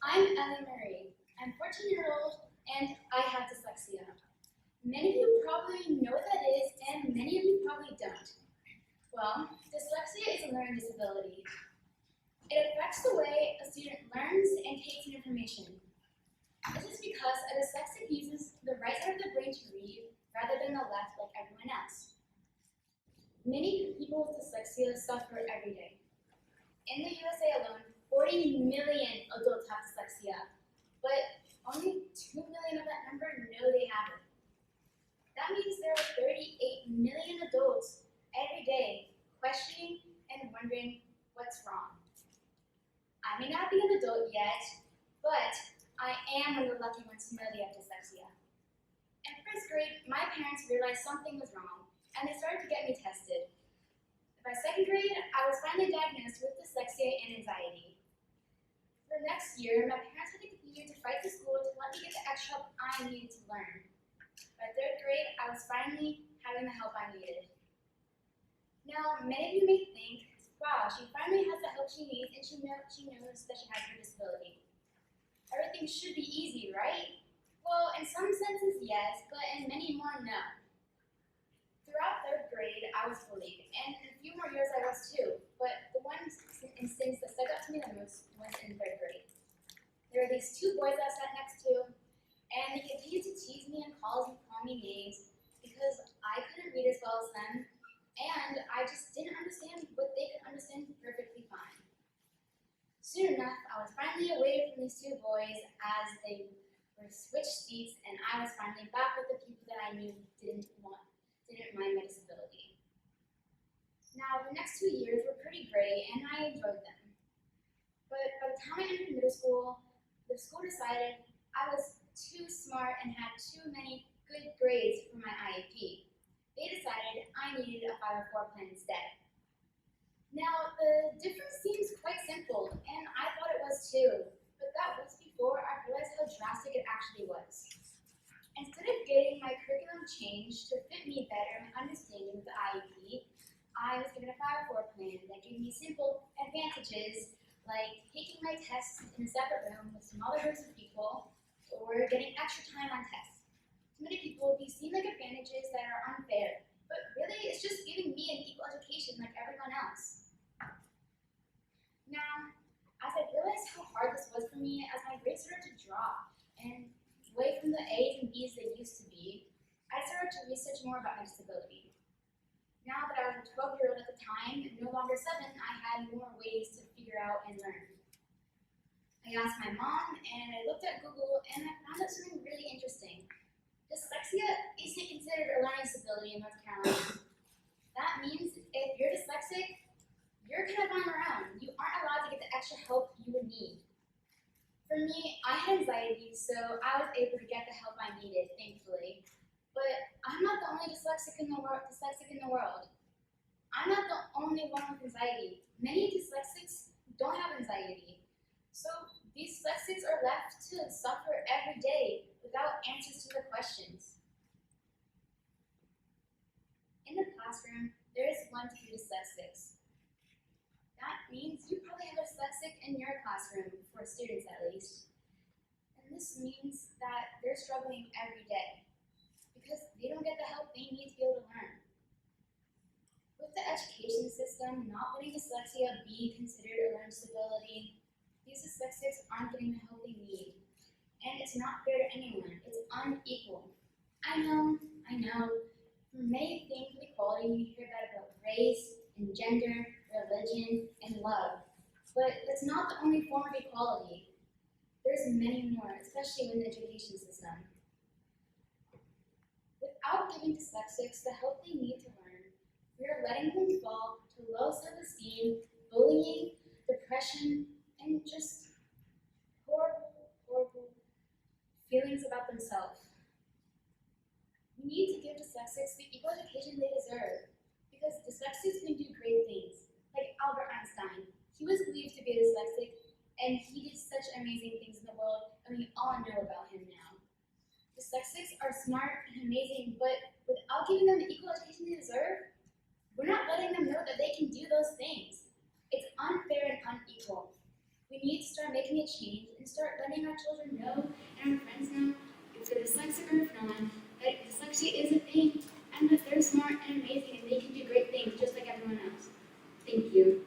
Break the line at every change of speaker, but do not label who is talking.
I'm Elly Marie. I'm 14 years old and I have dyslexia. Many of you probably know what that is and many of you probably don't. Well, dyslexia is a learning disability. It affects the way a student learns and takes in information. This is because a dyslexic uses the right side of the brain to read rather than the left like everyone else. Many people with dyslexia suffer every day. In the USA alone, 40 million adults have dyslexia, but only 2 million of that number know they have it. That means there are 38 million adults every day questioning and wondering what's wrong. I may not be an adult yet, but I am one of the lucky ones to know they have dyslexia. In first grade, my parents realized something was wrong, and they started to get me tested. By second grade, I was finally diagnosed with dyslexia and anxiety. For the next year, my parents had to continue to fight the school to let me get the extra help I needed to learn. By third grade, I was finally having the help I needed. Now, many of you may think, wow, she finally has the help she needs and she knows that she has her disability. Everything should be easy, right? Well, in some senses, yes, but in many more, no. Throughout third grade, I was bullied, and in a few more years I was too, but the one instance that stuck out to me the most was in third grade. There were these two boys that I sat next to, and they continued to tease me and call me names because I couldn't read as well as them, and I just didn't understand what they could understand perfectly fine. Soon enough, I was finally away from these two boys as they were switched seats, and I was finally back with the people that I knew didn't mind my disability. Now, the next 2 years were pretty great, and I enjoyed them. But by the time I entered middle school, the school decided I was too smart and had too many good grades for my IEP. They decided I needed a 504 plan instead. Now, the difference seems quite simple, and I thought it was too, but that was before I realized how drastic it actually was. Instead of getting my curriculum changed to fit me better and understanding the IEP, I was given a 504 plan that gave me simple advantages like taking my tests in a separate room with some other groups of people or getting extra time on tests. To many people, these seem like advantages that are unfair, but really it's just giving me an equal education like everyone else. Now, as I realized how hard this was for me as my grades started to drop and away from the A's and B's they used to be, I started to research more about my disability. Now that I was a 12-year-old at the time, and no longer 7, I had more ways to figure out and learn. I asked my mom, and I looked at Google, and I found out something really interesting. Dyslexia isn't considered a learning disability in North Carolina. That means if you're dyslexic, you're kind of on your own. You aren't allowed to get the extra help you would need. For me, I had anxiety, so I was able to get the help I needed, thankfully. But I'm not the only dyslexic in the world. I'm not the only one with anxiety. Many dyslexics don't have anxiety. So these dyslexics are left to suffer every day without answers to their questions. In the classroom, there is 1 to 3 dyslexics. That means you probably have a dyslexic in your classroom, for students at least. And this means that they're struggling every day because they don't get the help they need to be able to learn. With the education system not letting dyslexia be considered a learning disability, these dyslexics aren't getting the help they need. And it's not fair to anyone, it's unequal. I know, for many things with equality you hear about race and gender, religion, and love. But that's not the only form of equality. There's many more, especially in the education system. Without giving dyslexics the help they need to learn, we are letting them fall to low self-esteem, bullying, depression, and just horrible feelings about themselves. We need to give dyslexics the equal education they deserve, because dyslexics can do great things. Like Albert Einstein, he was believed to be a dyslexic, and he did such amazing things in the world, and we all know about him now. Dyslexics are smart and amazing, but without giving them the equal education they deserve, we're not letting them know that they can do those things. It's unfair and unequal. We need to start making a change and start letting our children know and our friends know, if they're dyslexic or if not, that dyslexia is a thing and that they're smart and amazing and they can do great things just like everyone else. Thank you.